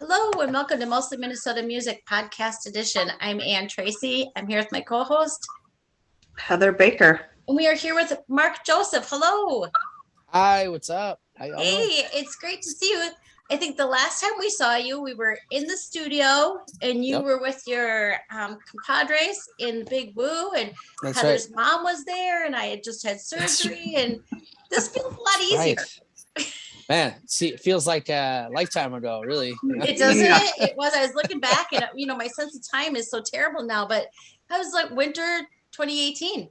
Hello and welcome to Mostly Minnesota Music Podcast Edition. I'm Ann Tracy. I'm here with my co-host, Heather Baker. and we are here with Mark Joseph. Hello. Hi, what's up? How y'all doing? Hey, it's great to see you. I think the last time we saw you, we were in the studio and you Yep, were with your compadres in Big Woo, and that's right. Heather's mom was there, and I had just had surgery, and this feels a lot easier. Right. Man, see, it feels like a lifetime ago, really. It doesn't Yeah. it? It was. I was looking back, and my sense of time is so terrible now, but that was like winter 2018.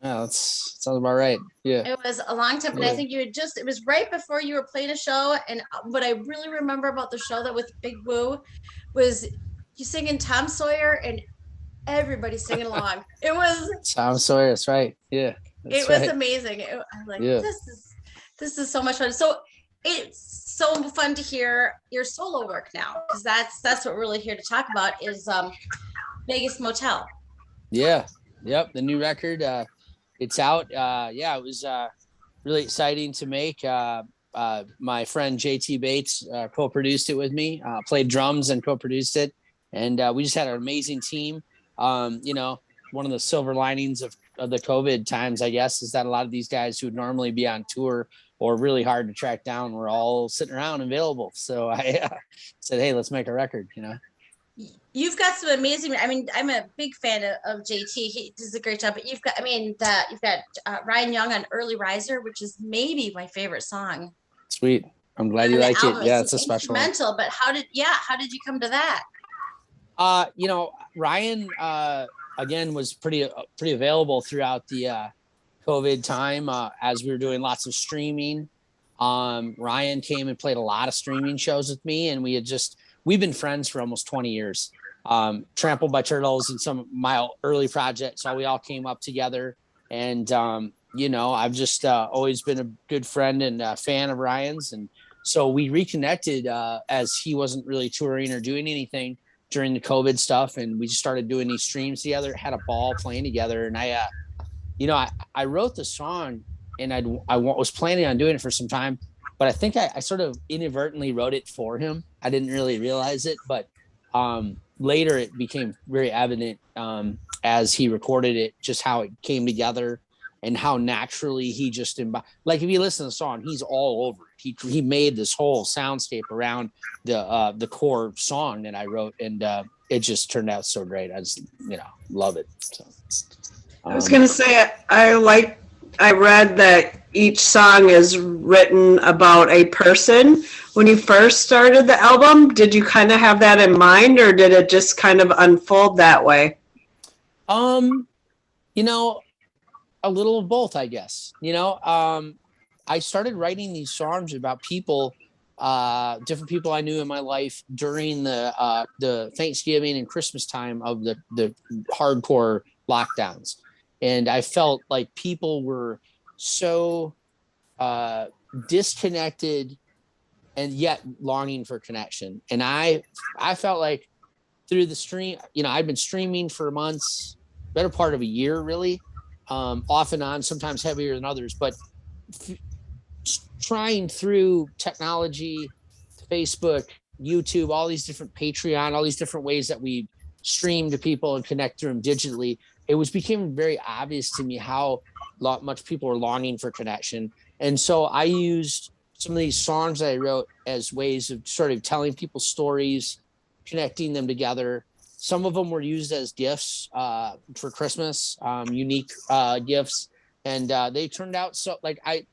Yeah, that sounds about right. Yeah. It was a long time, and I Yeah. think it was right before you were playing a show. And what I really remember about the show that with Big Woo was you singing Tom Sawyer and everybody singing along. Tom Sawyer, that's right. Yeah, It that's was right. amazing. I was like, Yeah. this is so much fun. So it's so fun to hear your solo work now, because that's what we're really here to talk about is Vegas Motel. Yeah. Yep. The new record, it's out. Yeah, it was really exciting to make. My friend JT Bates co-produced it with me, played drums and co-produced it. And we just had an amazing team. One of the silver linings of the COVID times, I guess, is that a lot of these guys who would normally be on tour or really hard to track down were all sitting around available. So I said, hey, let's make a record, You've got some amazing. I mean, I'm a big fan of JT. He does a great job. But you've got Ryan Young on Early Riser, which is maybe my favorite song Sweet. I'm glad you on the like album. it. Yeah, It's it's a special one. instrumental, but how did you come to that? Ryan again was pretty available throughout the COVID time as we were doing lots of streaming. Ryan came and played a lot of streaming shows with me, and we've been friends for almost 20 years. Trampled by Turtles and some of my early projects, so we all came up together. And I've just always been a good friend and fan of Ryan's, and so we reconnected as he wasn't really touring or doing anything during the COVID stuff, and we just started doing these streams together. Had a ball playing together, and I wrote the song, and I was planning on doing it for some time, but I think I sort of inadvertently wrote it for him. I didn't really realize it, but later it became very evident as he recorded it, just how it came together and how naturally he just like if you listen to the song, he's all over it. He made this whole soundscape around the core song that I wrote, and it just turned out so great. I just love it. So I was going to say, I read that each song is written about a person. When you first started the album, did you kind of have that in mind, or did it just kind of unfold that way? A little of both, I guess. I started writing these songs about people, different people I knew in my life during the Thanksgiving and Christmas time of the hardcore lockdowns. And I felt like people were so disconnected and yet longing for connection. And I felt like through the stream, I've been streaming for months, better part of a year, really, off and on, sometimes heavier than others, but trying through technology, Facebook, YouTube, all these different Patreon, all these different ways that we stream to people and connect through them digitally. It became very obvious to me how much people are longing for connection. And so I used some of these songs that I wrote as ways of sort of telling people stories, connecting them together. Some of them were used as gifts for Christmas, unique gifts. And they turned out so, like, I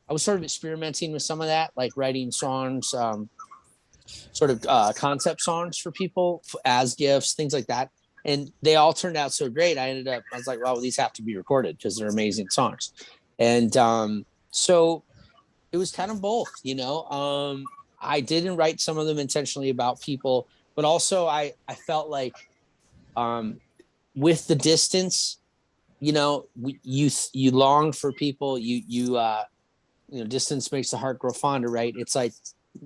was sort of experimenting with some of that, like writing songs, sort of concept songs for people as gifts, things like that. And they all turned out so great. I was like, well, these have to be recorded because they're amazing songs. And so it was kind of both, I didn't write some of them intentionally about people, but also I felt like with the distance, you long for people, distance makes the heart grow fonder, right? It's like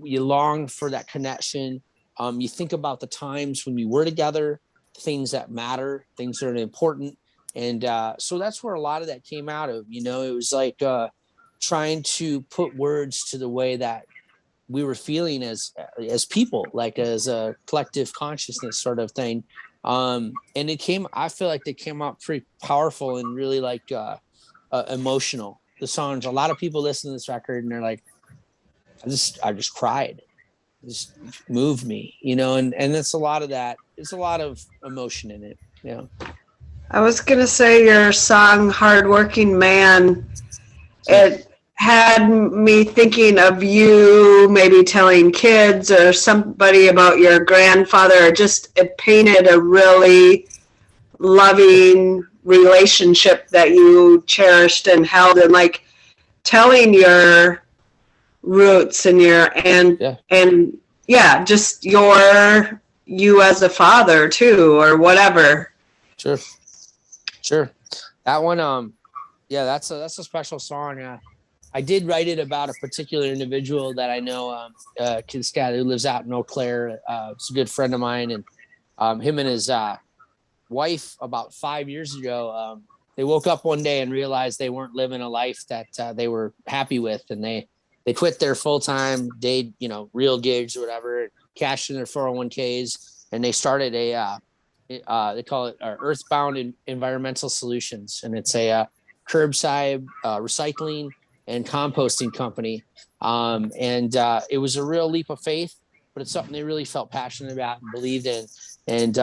you long for that connection. You think about the times when we were together, things that matter, things that are important. And so that's where a lot of that came out of. It was like trying to put words to the way that we were feeling as people, like as a collective consciousness sort of thing. And I feel like they came out pretty powerful and really like emotional. The songs, a lot of people listen to this record and they're like, I just cried. It just moved me, and it's a lot of that. It's a lot of emotion in it. Yeah. I was going to say your song, Hardworking Man, it had me thinking of you maybe telling kids or somebody about your grandfather, or just it painted a really loving relationship that you cherished and held, and like telling your roots and and yeah, just you as a father too, or whatever. Sure. That one, yeah, that's a special song. I did write it about a particular individual that I know, this guy who lives out in Eau Claire. It's a good friend of mine, and him and his wife about 5 years ago, they woke up one day and realized they weren't living a life that they were happy with, and they quit their full-time day, real gigs or whatever, cashed in their 401ks, and they started they call it Earthbound Environmental Solutions, and it's a curbside recycling and composting company. And it was a real leap of faith, but it's something they really felt passionate about and believed in. And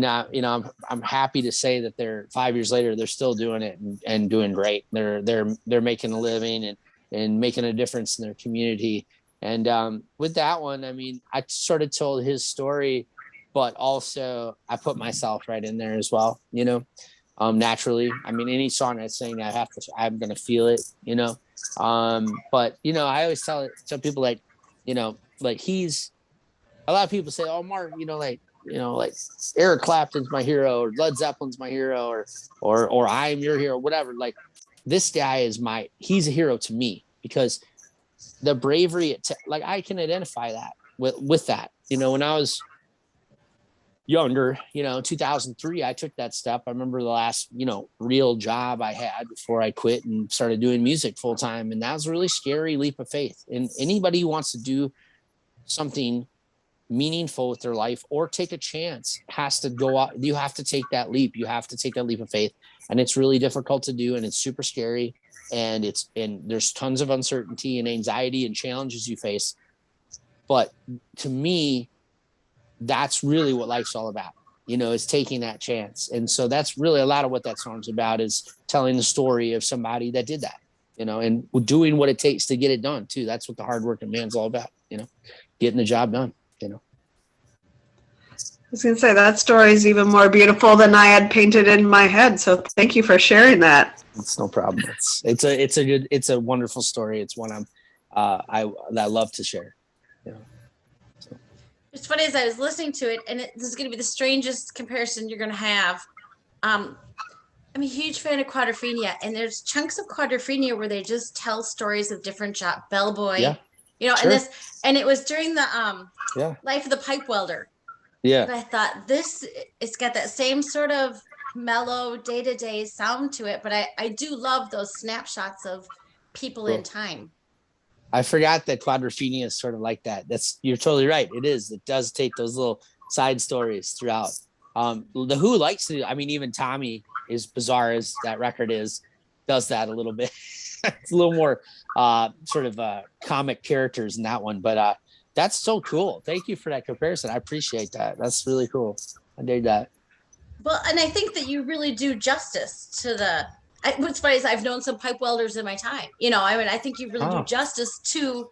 I'm happy to say that they're 5 years later, they're still doing it and doing great. They're making a living and making a difference in their community. And with that one, I mean, I sort of told his story, but also I put myself right in there as well, naturally. I mean, any song I sing, I'm going to feel it, but, I always tell people like, like a lot of people say, oh, Mark, like Eric Clapton's my hero, or Led Zeppelin's my hero, or I'm your hero, whatever. Like, this guy he's a hero to me, because the bravery, like I can identify that with that, when I was younger, 2003, I took that step. I remember the last, real job I had before I quit and started doing music full time. And that was a really scary leap of faith. And anybody who wants to do something meaningful with their life or take a chance has to go out. You have to take that leap. You have to take that leap of faith. And it's really difficult to do. And it's super scary. And there's tons of uncertainty and anxiety and challenges you face. But to me, that's really what life's all about, is taking that chance. And so that's really a lot of what that song's about, is telling the story of somebody that did that, and doing what it takes to get it done too. That's what the hardworking man's all about, getting the job done, I was going to say, that story is even more beautiful than I had painted in my head. So thank you for sharing that. It's no problem. It's a wonderful story. It's one I love to share. It's funny, as I was listening to it, and this is going to be the strangest comparison you're going to have. I'm a huge fan of Quadrophenia, and there's chunks of Quadrophenia where they just tell stories of different job, bellboy, sure. And it was during the life of the pipe welder. Yeah. But I thought it's got that same sort of mellow day-to-day sound to it, but I do love those snapshots of people in time. I forgot that Quadrophenia is sort of like that. You're totally right. It is. It does take those little side stories throughout. The Who likes to, even Tommy, as bizarre as that record is, does that a little bit. It's a little more sort of comic characters in that one, but that's so cool. Thank you for that comparison. I appreciate that. That's really cool. I dig that. Well, and I think that you really do justice to what's funny is I've known some pipe welders in my time. I think you really do justice to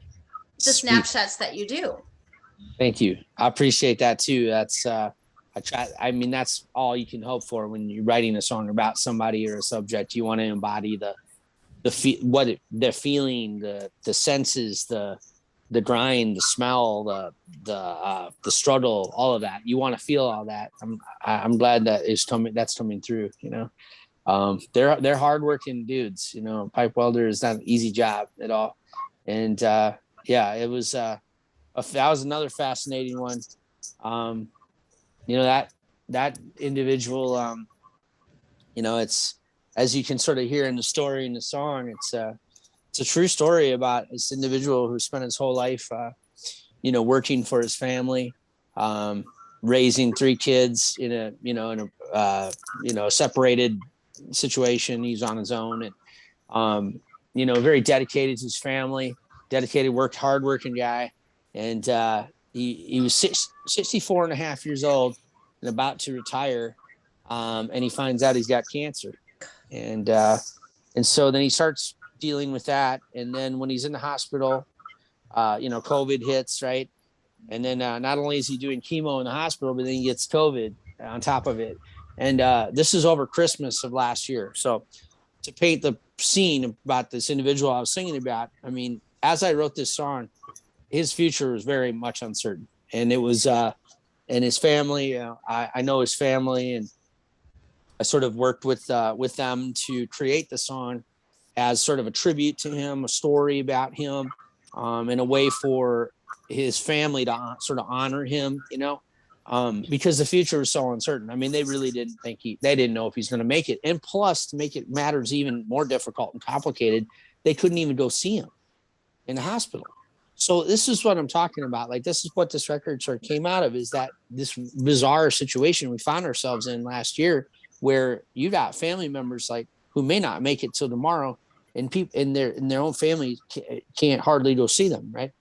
the snapshots that you do. Thank you. I appreciate that too. That's that's all you can hope for when you're writing a song about somebody or a subject. You want to embody the feeling, the senses, the grind, the smell, the struggle, all of that. You want to feel all that. I'm glad that's coming through, they're hardworking dudes, pipe welder is not an easy job at all. And it was that was another fascinating one. That individual, it's, as you can sort of hear in the story in the song, it's It's a true story about this individual who spent his whole life, working for his family, raising 3 kids in a separated situation. He's on his own, and very dedicated to his family, hardworking guy. And he was 64 and a half years old and about to retire. And he finds out he's got cancer. And so then he starts dealing with that. And then when he's in the hospital, COVID hits, right? And then not only is he doing chemo in the hospital, but then he gets COVID on top of it. And this is over Christmas of last year. So to paint the scene about this individual I was singing about, I mean, as I wrote this song, his future was very much uncertain. And it was, and his family, I know his family, and I sort of worked with them to create the song as sort of a tribute to him, a story about him, in a way for his family to sort of honor him, because the future was so uncertain. I mean, they really didn't they didn't know if he's going to make it. And plus, to make it matters even more difficult and complicated, they couldn't even go see him in the hospital. So this is what I'm talking about. Like, this is what this record sort of came out of, is that this bizarre situation we found ourselves in last year, where you got family members like who may not make it till tomorrow, and people in their own family can't hardly go see them, right?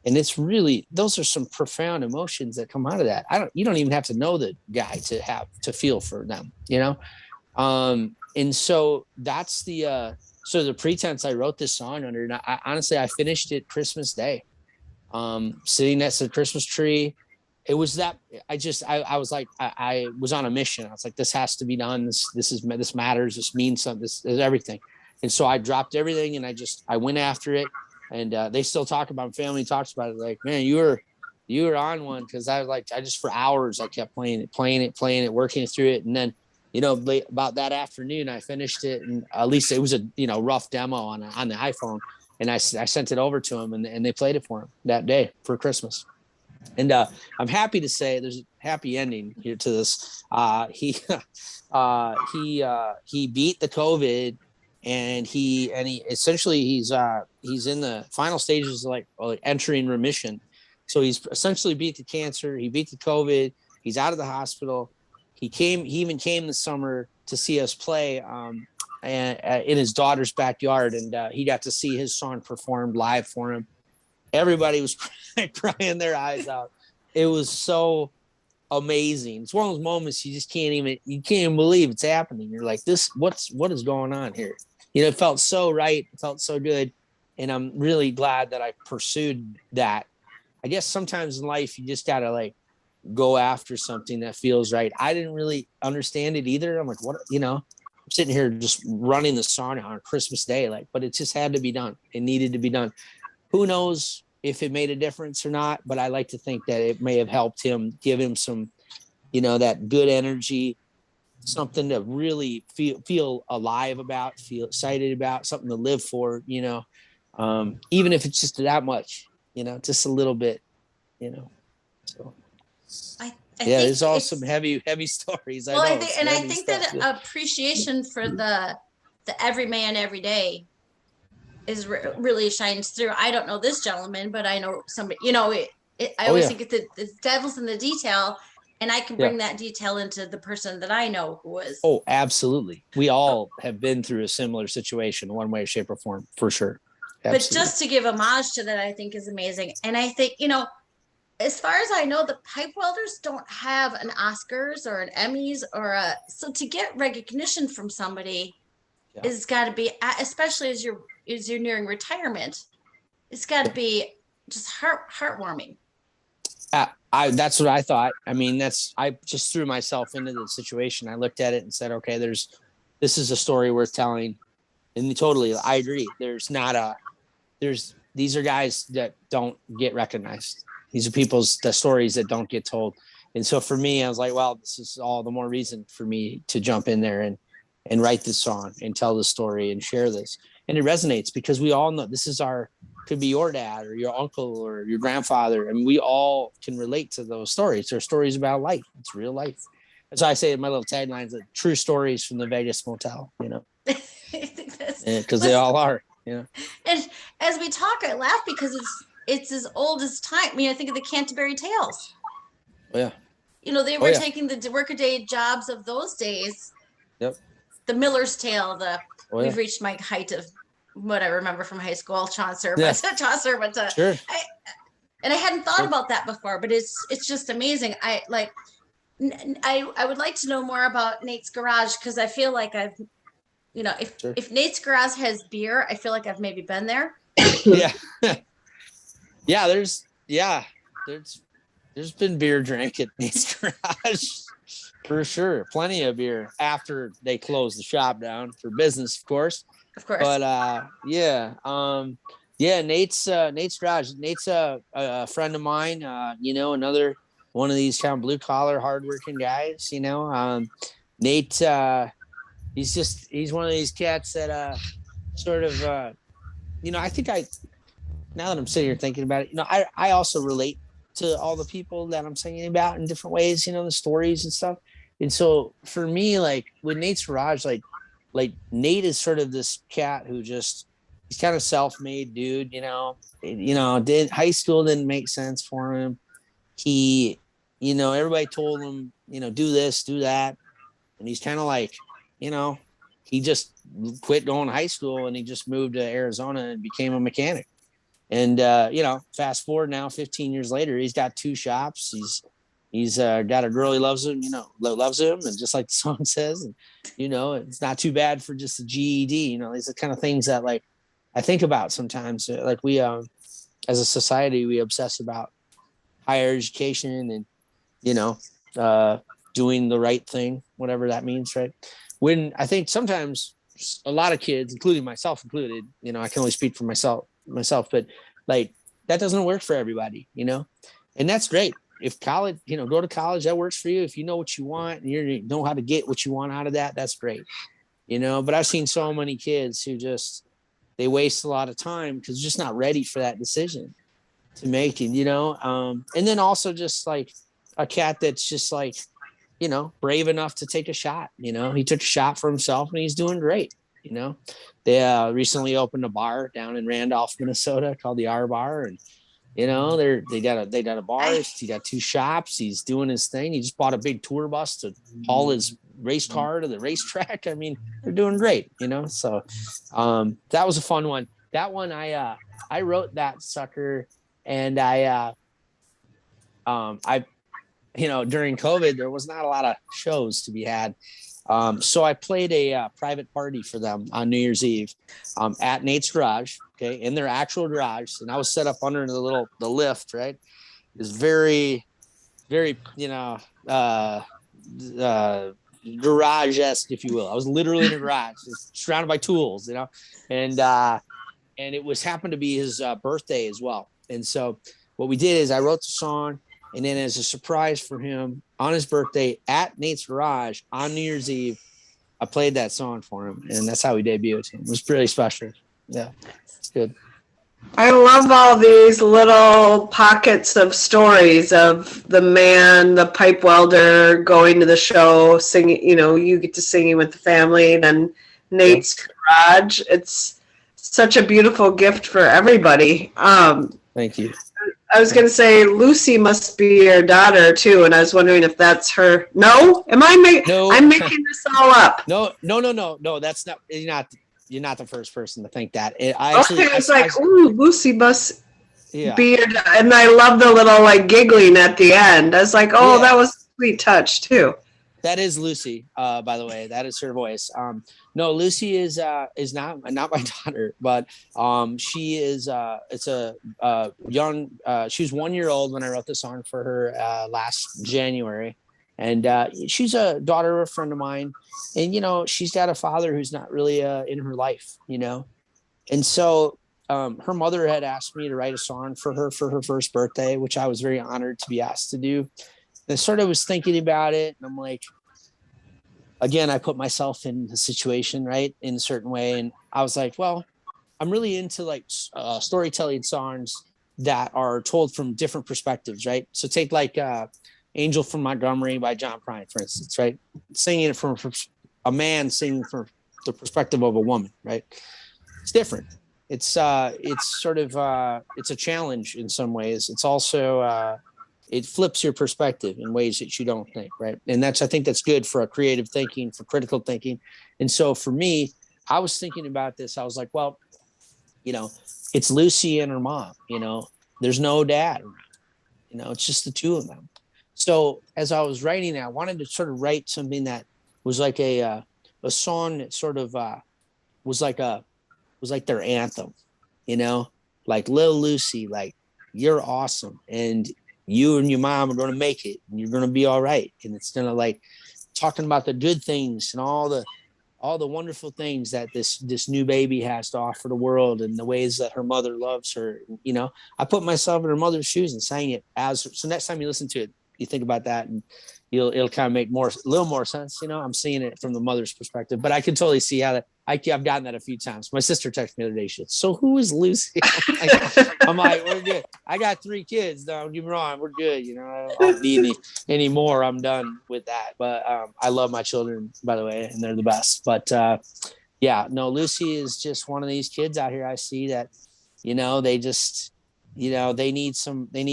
And it's really, those are some profound emotions that come out of that. You don't even have to know the guy to feel for them, and so that's the pretense I wrote this song under. And honestly, I finished it Christmas Day, sitting next to the Christmas tree. It was that I was like, I was on a mission. I was like, this has to be done. This matters. This means something. This is everything. And so I dropped everything and I went after it. And they still talk about, family talks about it. Like, man, you were on one. Cause I just for hours, I kept playing it, working through it. And then, about that afternoon, I finished it, and at least it was a, rough demo on the iPhone. And I sent it over to him, and they played it for him that day for Christmas. And I'm happy to say there's a happy ending here to this. He beat the COVID, and he essentially he's in the final stages of like entering remission. So he's essentially beat the cancer. He beat the COVID. He's out of the hospital. He even came this summer to see us play and in his daughter's backyard, and he got to see his song performed live for him. Everybody was crying their eyes out. It was so amazing. It's one of those moments you can't even believe it's happening. You're like, what is going on here? It felt so right. It felt so good. And I'm really glad that I pursued that. I guess sometimes in life, you just got to go after something that feels right. I didn't really understand it either. I'm like, what, I'm sitting here just running the song on Christmas Day, but it just had to be done. It needed to be done. Who knows if it made a difference or not, but I like to think that it may have helped him, give him some, that good energy, something to really feel alive about, feel excited about, something to live for, even if it's just that much, just a little bit, so. I there's all some heavy stories. Well, I think that appreciation for the every man every day is really shines through. I don't know this gentleman, but I know somebody. I always think the devil's in the detail, and I can bring that detail into the person that I know who was. Oh, absolutely. We all have been through a similar situation, one way, shape, or form, for sure. Absolutely. But just to give homage to that, I think is amazing, and I think as far as I know, the pipe welders don't have an Oscars or an Emmys so to get recognition from somebody is got to be, especially as you're nearing retirement, it's got to be just heartwarming. That's what I thought. I mean, I just threw myself into the situation. I looked at it and said, okay, this is a story worth telling. And totally, I agree. These are guys that don't get recognized. These are the stories that don't get told. And so for me, I was like, well, this is all the more reason for me to jump in there and write this song and tell the story and share this. And it resonates because we all know this is could be your dad or your uncle or your grandfather. And we all can relate to those stories. They're stories about life. It's real life. That's why I say in my little tagline, true stories from the Vegas motel, because they all are. Yeah. And as we talk, I laugh because it's as old as time. I mean, I think of the Canterbury Tales. Oh, yeah. They Oh, were yeah. taking the workaday jobs of those days. Yep. The Miller's Tale. Oh, We've yeah. reached my height of what I remember from high school, Chaucer, Yeah. but Sure. I hadn't thought Sure. about that before, but it's just amazing. I would like to know more about Nate's Garage because I feel like Sure. if Nate's Garage has beer, I feel like I've maybe been there. Yeah. Yeah. There's been beer drank at Nate's Garage for sure. Plenty of beer after they closed the shop down for business, of course. Of course. But yeah. Yeah, Nate's Garage. Nate's a friend of mine, another one of these kind of blue collar, hardworking guys, Nate, he's one of these cats that sort of I think now that I'm sitting here thinking about it, I also relate to all the people that I'm singing about in different ways, the stories and stuff. And so for me, like with Nate's Garage, like Nate is sort of this cat who he's kind of self-made dude, did high school didn't make sense for him. He, everybody told him, do this, do that. And he's kind of like, he just quit going to high school and he just moved to Arizona and became a mechanic. And, fast forward now, 15 years later, he's got 2 shops. He's got a girl he loves him, loves him. And just like the song says, and, it's not too bad for just a GED, these are the kind of things that like I think about sometimes. Like we, as a society, we obsess about higher education and, doing the right thing, whatever that means. Right. When I think sometimes a lot of kids, including myself included, I can only speak for myself, but like that doesn't work for everybody, and that's great. If college, go to college, that works for you. If you know what you want and you know how to get what you want out of that, that's great, but I've seen so many kids who they waste a lot of time because they're just not ready for that decision to make it, and then also just like a cat that's just like, brave enough to take a shot, he took a shot for himself and he's doing great. They recently opened a bar down in Randolph, Minnesota called the R Bar. And, they got a bar. He got 2 shops. He's doing his thing. He just bought a big tour bus to haul his race car to the racetrack. I mean, they're doing great, so that was a fun one. That one, I wrote that sucker and during COVID, there was not a lot of shows to be had. So I played a private party for them on New Year's Eve at Nate's Garage, okay, in their actual garage. And I was set up under the lift, right? It was very, very, garage-esque, if you will. I was literally in a garage, surrounded by tools, and it was happened to be his birthday as well. And so what we did is I wrote the song. And then as a surprise for him on his birthday at Nate's Garage on New Year's Eve, I played that song for him. And that's how we debuted. It was really special. Yeah, it's good. I love all these little pockets of stories of the man, the pipe welder going to the show, singing, you get to singing with the family, and then Nate's Garage. It's such a beautiful gift for everybody. Thank you. I was going to say Lucy must be your daughter too, and I was wondering if that's her. No, am I making? No. I'm making this all up. No. That's not. You're not the first person to think that. Lucy must be your daughter, and I love the little like giggling at the end. I was like, that was a sweet touch too. That is Lucy, by the way. That is her voice. No, Lucy is not my daughter, but she is. It's a young. She was 1 year old when I wrote the song for her last January, and she's a daughter of a friend of mine, and she's got a father who's not really in her life, and so her mother had asked me to write a song for her first birthday, which I was very honored to be asked to do. And I sort of was thinking about it, and I'm like, again, I put myself in the situation, right, in a certain way. And I was like, well, I'm really into like storytelling songs that are told from different perspectives, right? So take like Angel from Montgomery by John Prine, for instance, right? Singing it from a man singing from the perspective of a woman, right? It's different. it's sort of it's a challenge in some ways. It's also it flips your perspective in ways that you don't think, right? And I think that's good for a creative thinking, for critical thinking. And so for me, I was thinking about this. I was like, well, it's Lucy and her mom, there's no dad around, it's just the two of them. So as I was writing it, I wanted to sort of write something that was like a song that sort of was like their anthem, like Lil Lucy, like, you're awesome, and you and your mom are going to make it, and you're going to be all right. And it's going to, like, talking about the good things and all the wonderful things that this new baby has to offer the world, and the ways that her mother loves her. I put myself in her mother's shoes and sang it so next time you listen to it, you think about that, and it'll kind of make a little more sense. I'm seeing it from the mother's perspective, but I can totally see how that I've gotten that a few times. My sister texted me the other day. She said, "So who is Lucy?" I'm like, we're good. I got 3 kids. Don't get me wrong, we're good. I don't need any more. I'm done with that. But I love my children, by the way, and they're the best. But yeah, no, Lucy is just one of these kids out here I see that, they just, they need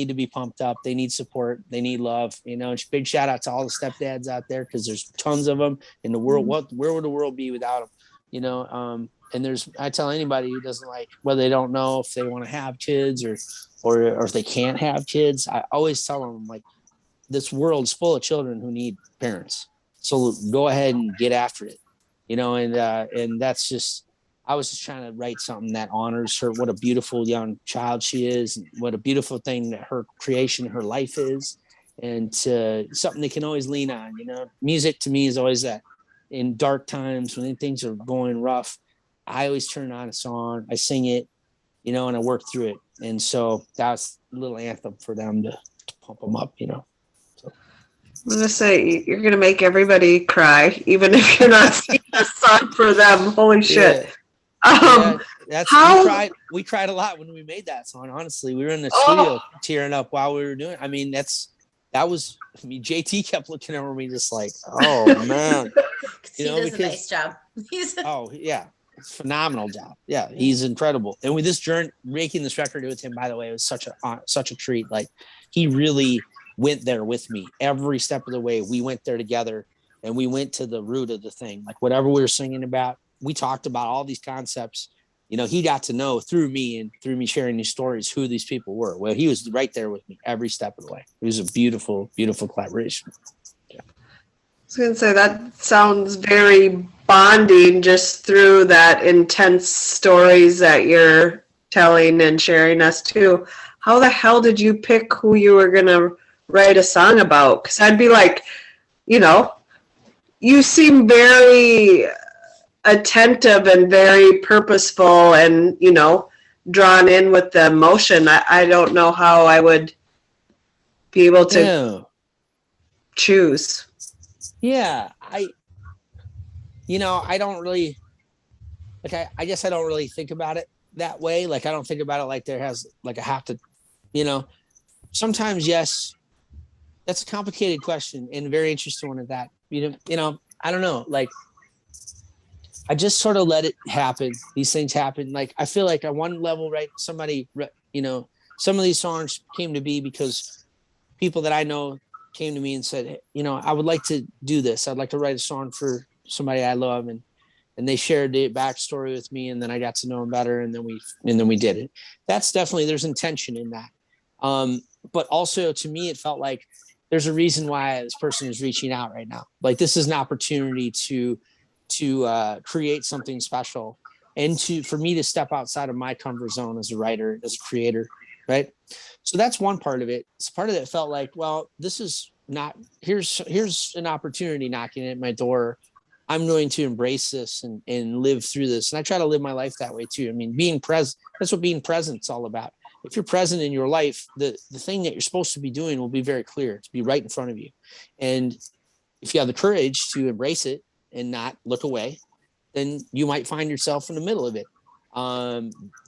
to be pumped up. They need support. They need love. Big shout out to all the stepdads out there, because there's tons of them in the world. Where would the world be without them? And I tell anybody who doesn't, like, whether they don't know if they want to have kids or if they can't have kids, I always tell them, like, this world's full of children who need parents. So go ahead and get after it, and that's just, I was just trying to write something that honors her, what a beautiful young child she is, and what a beautiful thing that her creation, her life is, and something they can always lean on. Music to me is always that. In dark times, when things are going rough, I always turn on a song, I sing it, and I work through it. And so that's a little anthem for them to pump them up, So. I'm going to say, you're going to make everybody cry, even if you're not singing a song for them. Holy shit. Yeah. We cried a lot when we made that song. Honestly, we were in the studio tearing up while we were doing it. I mean, JT kept looking over me just like, oh man, he does a nice job. Oh yeah, phenomenal job. Yeah, he's incredible. And with this journey, making this record with him, by the way, it was such a treat. Like, he really went there with me every step of the way. We went there together, and we went to the root of the thing. Like, whatever we were singing about, we talked about all these concepts. He got to know through me, and through me sharing these stories, who these people were. Well, he was right there with me every step of the way. It was a beautiful, beautiful collaboration. Yeah. I was going to say, that sounds very bonding, just through that intense stories that you're telling and sharing us too. How the hell did you pick who you were going to write a song about? Because I'd be like, you seem very attentive and very purposeful and, drawn in with the emotion. I don't know how I would be able to choose. Yeah, I don't really, like, I guess I don't really think about it that way. Like, I don't think about it like there has, like, I have to, sometimes, yes, that's a complicated question and a very interesting one at that. I don't know, like, I just sort of let it happen. These things happen. Like, I feel like at one level, right, some of these songs came to be because people that I know came to me and said, I would like to do this. I'd like to write a song for somebody I love. And they shared the backstory with me, and then I got to know them better. And then we did it. That's definitely, there's intention in that. But also, to me, it felt like there's a reason why this person is reaching out right now. Like, this is an opportunity to create something special, and for me to step outside of my comfort zone as a writer, as a creator, right? So that's one part of it. It's part of it felt like, well, this is not, here's an opportunity knocking at my door. I'm going to embrace this and live through this. And I try to live my life that way too. I mean, being present, that's what being present's all about. If you're present in your life, the thing that you're supposed to be doing will be very clear, to be right in front of you. And if you have the courage to embrace it and not look away, then you might find yourself in the middle of it,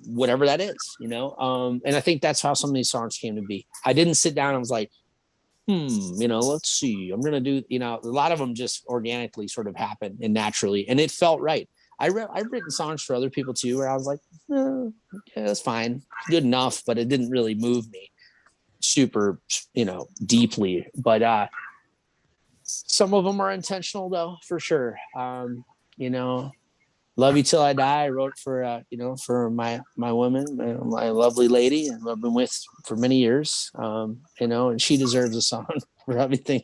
whatever that is, and I think that's how some of these songs came to be. I didn't sit down and was like, let's see, I'm gonna do, a lot of them just organically sort of happened and naturally, and it felt right. I've written songs for other people too, where I was like, yeah, that's fine, good enough, but it didn't really move me super, deeply. But some of them are intentional though, for sure. You know, Love You Till I Die, I wrote for, for my woman, my lovely lady, and I've been with for many years, and she deserves a song for everything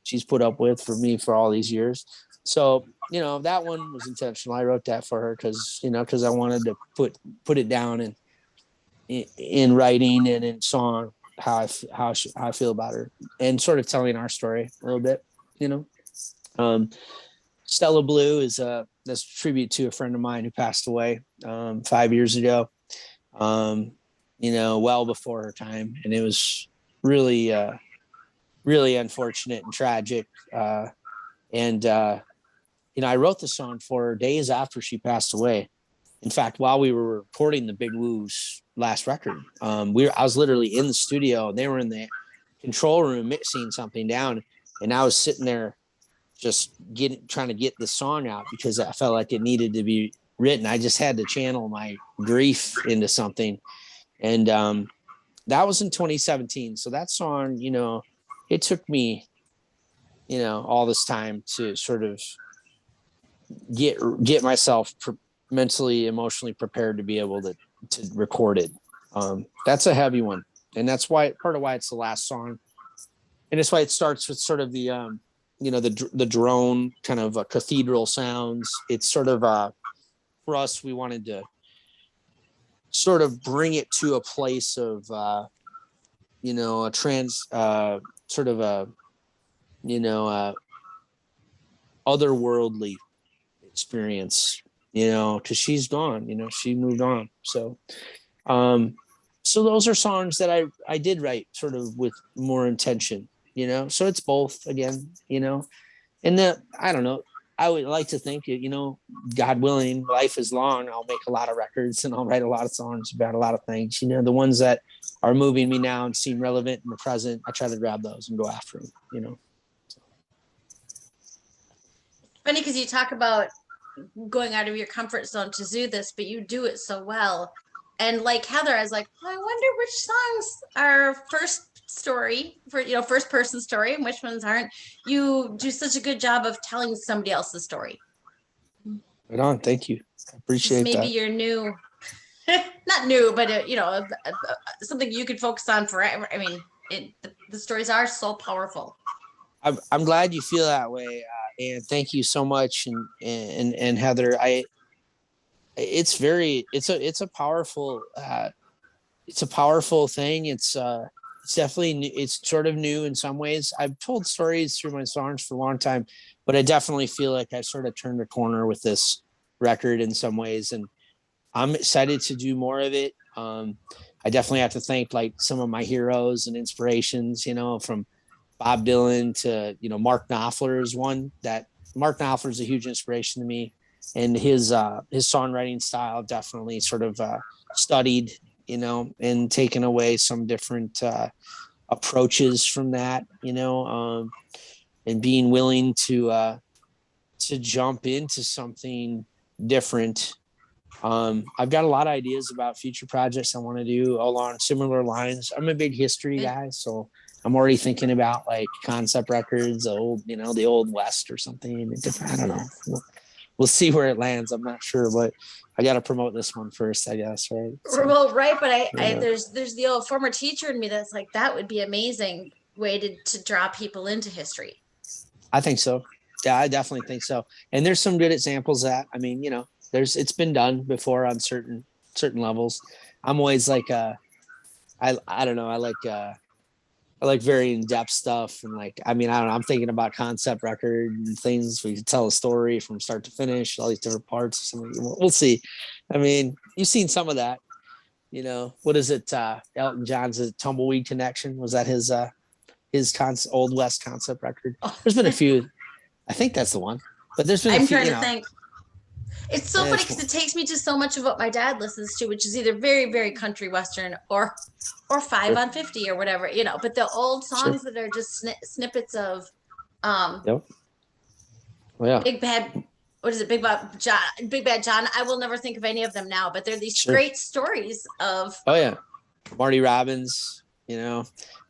she's put up with for me for all these years. So, that one was intentional. I wrote that for her because I wanted to put it down in writing and in song, how I feel about her, and sort of telling our story a little bit, um, Stella Blue is this tribute to a friend of mine who passed away 5 years ago, well before her time. And it was really, really unfortunate and tragic. And I wrote the song for her days after she passed away. In fact, while we were recording the Big Woo's last record, I was literally in the studio, and they were in the control room mixing something down, and I was sitting there just trying to get the song out because I felt like it needed to be written. I just had to channel my grief into something. And that was in 2017. So that song, it took me, all this time to sort of get myself mentally, emotionally prepared to be able to record it. That's a heavy one. And that's part of why it's the last song. And it's why it starts with sort of the, the drone kind of cathedral sounds. It's sort of for us, we wanted to sort of bring it to a place of a sort of a otherworldly experience, because she's gone, she moved on. So those are songs that I did write sort of with more intention, so it's both again, and I don't know, I would like to think, God willing, life is long, I'll make a lot of records and I'll write a lot of songs about a lot of things, the ones that are moving me now and seem relevant in the present. I try to grab those and go after them, Funny because you talk about going out of your comfort zone to do this, but you do it so well. And like Heather, I was like, I wonder which songs are first person story, and which ones aren't. You do such a good job of telling somebody else's story. Right on. Thank you. I appreciate maybe that. you're new, not new, but something you could focus on forever. I mean, the stories are so powerful. I'm glad you feel that way, and thank you so much. And Heather, it's a powerful thing. It's definitely, it's sort of new in some ways. I've told stories through my songs for a long time, but I definitely feel like I've sort of turned a corner with this record in some ways, and I'm excited to do more of it. I definitely have to thank like some of my heroes and inspirations, from Bob Dylan to, Mark Knopfler is one that Mark Knopfler is a huge inspiration to me, and his songwriting style definitely sort of studied, and taken away some different approaches from that, and being willing to jump into something different. I've got a lot of ideas about future projects I want to do along similar lines. I'm a big history guy, so I'm already thinking about like concept records, the old West or something different. I don't know. We'll see where it lands. I'm not sure, but I got to promote this one first, I guess, right? So, well, right, but there's the old former teacher in me that's like, that would be amazing way to draw people into history. I think so. Yeah, I definitely think so. And there's some good examples that, I mean, it's been done before on certain levels. I'm always like I don't know, I like very in-depth stuff, and like, I mean, I don't know, I'm thinking about concept record and things where you tell a story from start to finish, all these different parts. We'll see. I mean, you've seen some of that, what is it? Elton John's Tumbleweed Connection. Was that his Old West concept record? There's been a few. I think that's the one, but there's been a few. I'm trying to think. It's so funny because it takes me to so much of what my dad listens to, which is either very, very country western or 5 on 50 or whatever, but the old songs that are just snippets of Yep. Well, yeah. Big Bad what is it, Big Bad John, Big Bad John. I will never think of any of them now, but they're these great stories of. Oh yeah, Marty Robbins, you know,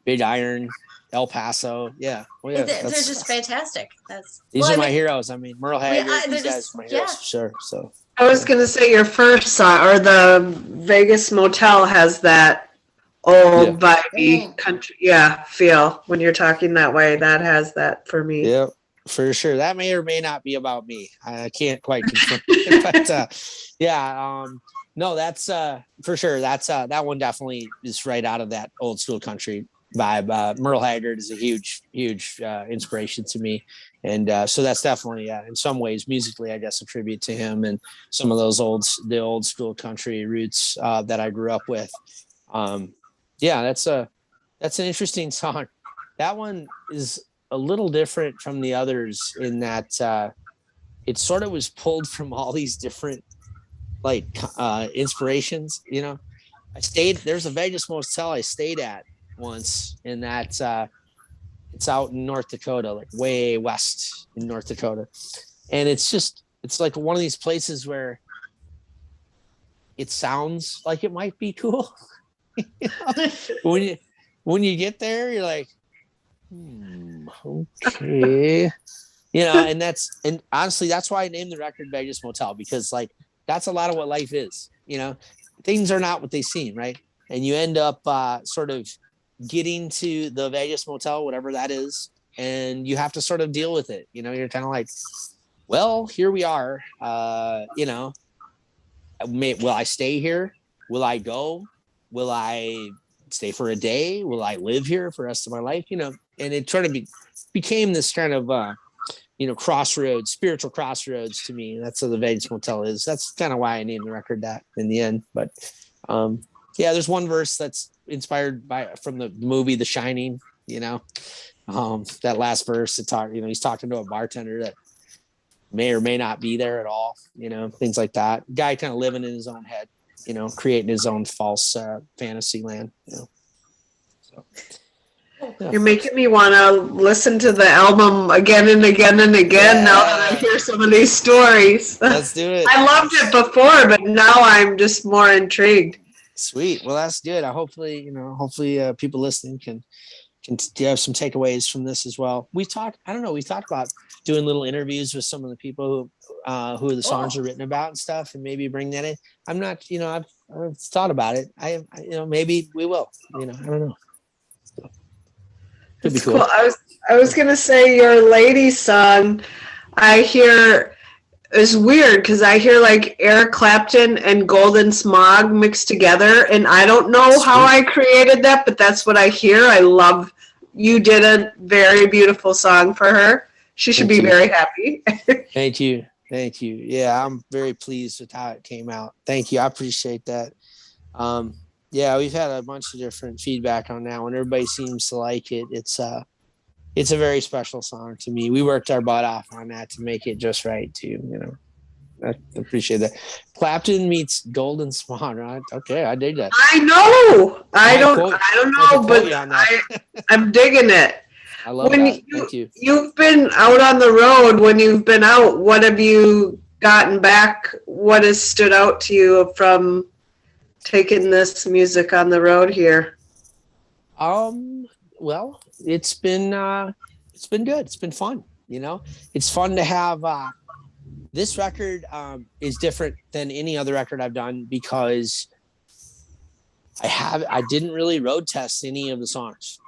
Big Iron, El Paso. Yeah, well, yeah, They're just fantastic. These are my heroes. I mean, Merle Haggard. These guys are my heroes for sure. So I was gonna say your first song or the Vegas Motel has that old vibey country feel when you're talking that way. That has that for me. Yeah, for sure. That may or may not be about me. I can't quite confirm it, but no, that's for sure. That's that one definitely is right out of that old school country vibe. Merle Haggard is a huge inspiration to me, and so that's definitely in some ways musically I guess a tribute to him and some of those the old school country roots that I grew up with. That's an interesting song. That one is a little different from the others in that it sort of was pulled from all these different inspirations. You know, there's a Vegas motel I stayed at once, and that it's out in North Dakota, like way west in North Dakota, and it's like one of these places where it sounds like it might be cool. You know? when you get there, you're like, okay, you know, and honestly, that's why I named the record Vegas Motel, because like that's a lot of what life is. You know, things are not what they seem, right? And you end up sort of getting to the Vegas Motel, whatever that is, and you have to sort of deal with it. You know, you're kind of like, well, here we are. You know, will I stay here? Will I go? Will I stay for a day? Will I live here for the rest of my life? You know, and it sort of became this kind of, crossroads, spiritual crossroads to me. That's what the Vegas Motel is. That's kind of why I named the record that in the end. But there's one verse that's inspired from the movie The Shining. You know, that last verse he's talking to a bartender that may or may not be there at all. You know, things like that. Guy kind of living in his own head. You know, creating his own false fantasy land. You know, so you're making me want to listen to the album again and again and again. Now that I hear some of these stories, let's do it. I loved it before, but now I'm just more intrigued. Sweet. Well, that's good. Hopefully, people listening can have some takeaways from this as well. We talked about doing little interviews with some of the people who the songs are written about and stuff, and maybe bring that in. I'm not, I've thought about it. Maybe we will, I don't know. So, could be cool. I was going to say your lady song, I hear is weird because I hear like Eric Clapton and Golden Smog mixed together, and I don't know how I created that, but that's what I hear. I love you did a very beautiful song for her. She should be very happy. Thank you. Yeah, I'm very pleased with how it came out. Thank you. I appreciate that. We've had a bunch of different feedback on that one. Everybody seems to like it. It's a very special song to me. We worked our butt off on that to make it just right too. I appreciate that. Clapton meets Golden Swan, right? Okay, I dig that. I know. I don't know, but I'm digging it. I love that. Thank you. You've been out on the road. When you've been out, what have you gotten back? What has stood out to you from taking this music on the road here? Well, it's been good. It's been fun. It's fun to have. This record is different than any other record I've done because I didn't really road test any of the songs.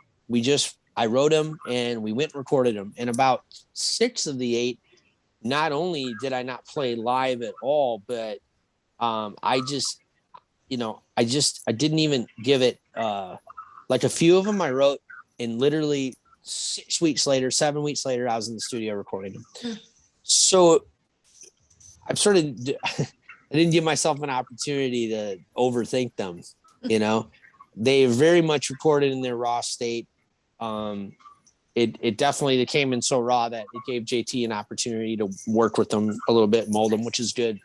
I wrote them and we went and recorded them. And about 6 of the 8, not only did I not play live at all, but I didn't even give it like a few of them I wrote, and literally 7 weeks later, I was in the studio recording them. So I didn't give myself an opportunity to overthink them. They very much recorded in their raw state. It definitely came in so raw that it gave JT an opportunity to work with them a little bit, mold them, which is good.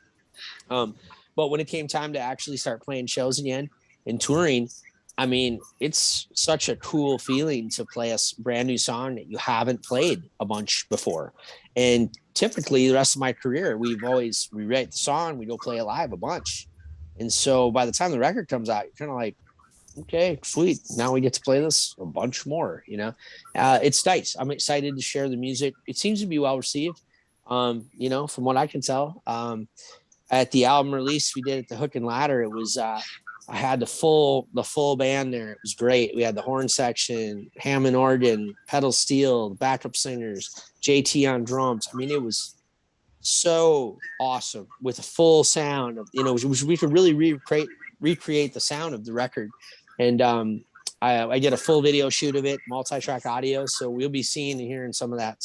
But when it came time to actually start playing shows again and touring, I mean, it's such a cool feeling to play a brand new song that you haven't played a bunch before, and typically the rest of my career, we've always rewrite the song, we go play it live a bunch. And so by the time the record comes out, you're kind of like, okay, sweet. Now we get to play this a bunch more, it's nice. I'm excited to share the music. It seems to be well received. From what I can tell, at the album release we did at the Hook and Ladder, it was, I had the full band there. It was great. We had the horn section, Hammond organ, pedal steel, backup singers, JT on drums. I mean, it was so awesome with a full sound of, we could really recreate the sound of the record. And I did a full video shoot of it, multi-track audio. So we'll be seeing and hearing some of that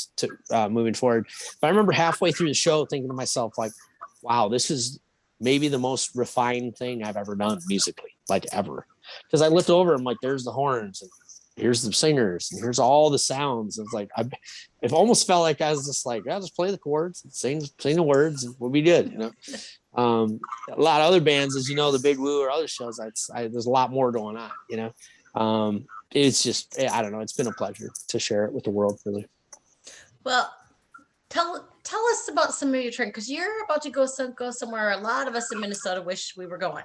moving forward. But I remember halfway through the show thinking to myself, like, wow, this is maybe the most refined thing I've ever done musically, like ever. Because I looked over, I'm like, there's the horns, and here's the singers, and here's all the sounds. It's like, it almost felt like I was just like, yeah, just play the chords, and sing the words, and we'll be good, A lot of other bands, as the Big Woo or other shows, there's a lot more going on, It's just, I don't know, it's been a pleasure to share it with the world, really. Well, tell us about some of your trip, because you're about to go somewhere a lot of us in Minnesota wish we were going.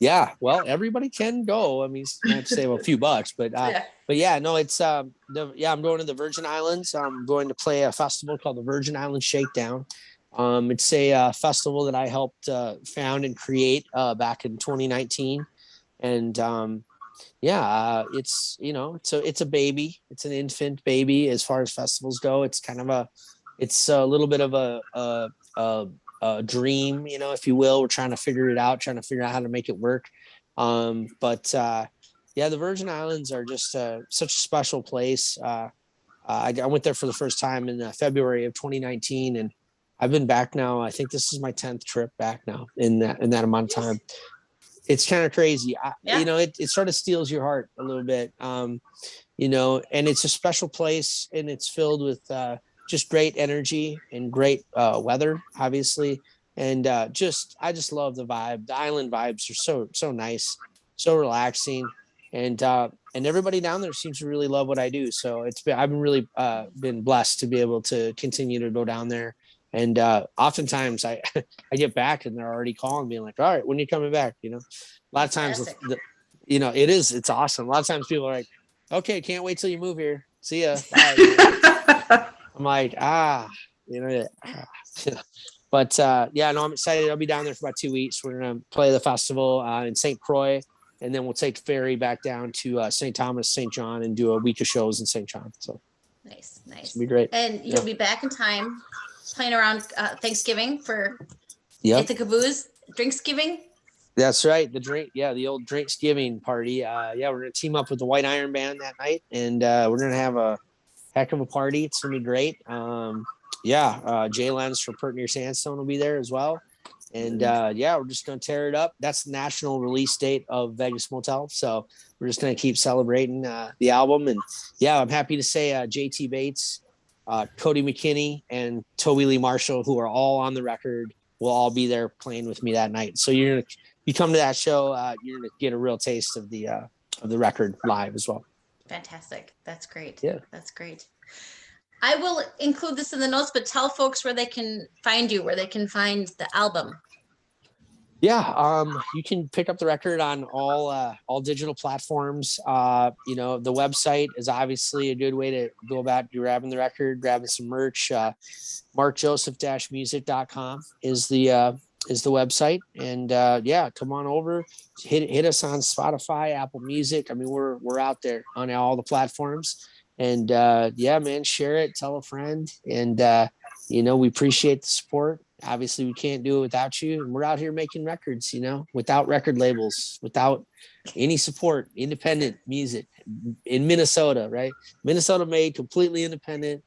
Yeah. Well, everybody can go. I mean, I have to save a few bucks, but no, it's I'm going to the Virgin Islands. I'm going to play a festival called the Virgin Islands Shakedown. It's a festival that I helped found and create back in 2019, and it's a baby. It's an infant baby as far as festivals go. It's kind of it's a little bit of a dream, if you will. We're trying to figure out how to make it work. The Virgin Islands are just such a special place. I went there for the first time in February of 2019, and I've been back now. I think this is my 10th trip back now in that amount of time. It's kind of crazy. It sort of steals your heart a little bit, and it's a special place, and it's filled with just great energy and great weather, obviously. And I just love the vibe. The island vibes are so nice, so relaxing. And everybody down there seems to really love what I do. So I've been really been blessed to be able to continue to go down there. And oftentimes I get back and they're already calling me like, all right, when are you coming back? A lot of times, it's awesome. A lot of times people are like, okay, can't wait till you move here. See ya. Bye. I'm like, but I'm excited. I'll be down there for about 2 weeks. We're going to play the festival in St. Croix, and then we'll take the ferry back down to St. Thomas, St. John, and do a week of shows in St. John. So nice. It'll be great. And you'll be back in time playing around Thanksgiving for Hit the Caboose, Drinksgiving. That's right. The old Drinksgiving party. We're going to team up with the White Iron Band that night, and we're going to have a heck of a party. It's going to be great. Jay Lenz from Pert Near Sandstone will be there as well. And we're just going to tear it up. That's the national release date of Vegas Motel. So we're just going to keep celebrating the album. And I'm happy to say JT Bates, Cody McKinney, and Toby Lee Marshall, who are all on the record, will all be there playing with me that night. So you come to that show, you're going to get a real taste of the record live as well. Fantastic. That's great. Yeah. That's great. I will include this in the notes, but tell folks where they can find you, where they can find the album. You can pick up the record on all digital platforms. The website is obviously a good way to go about grabbing the record, grabbing some merch. markjoseph-music.com is the website. And come on over, hit us on Spotify, Apple Music. I mean, we're out there on all the platforms. And man, share it, tell a friend. And we appreciate the support. Obviously we can't do it without you. And we're out here making records, without record labels, without any support, independent music in Minnesota, right? Minnesota made, completely independent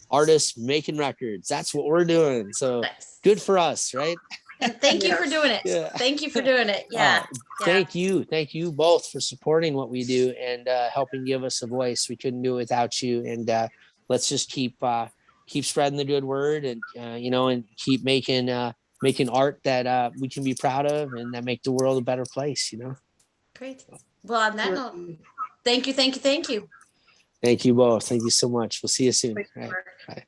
artists making records. That's what we're doing. So good for us, right? And thank you for doing it. Yeah. Thank you for doing it. Yeah. Thank you both for supporting what we do and helping give us a voice. We couldn't do it without you. And let's just keep spreading the good word, and and keep making art that we can be proud of and that make the world a better place. Great. Well, on that note, thank you. Thank you both. Thank you so much. We'll see you soon. All right. Bye.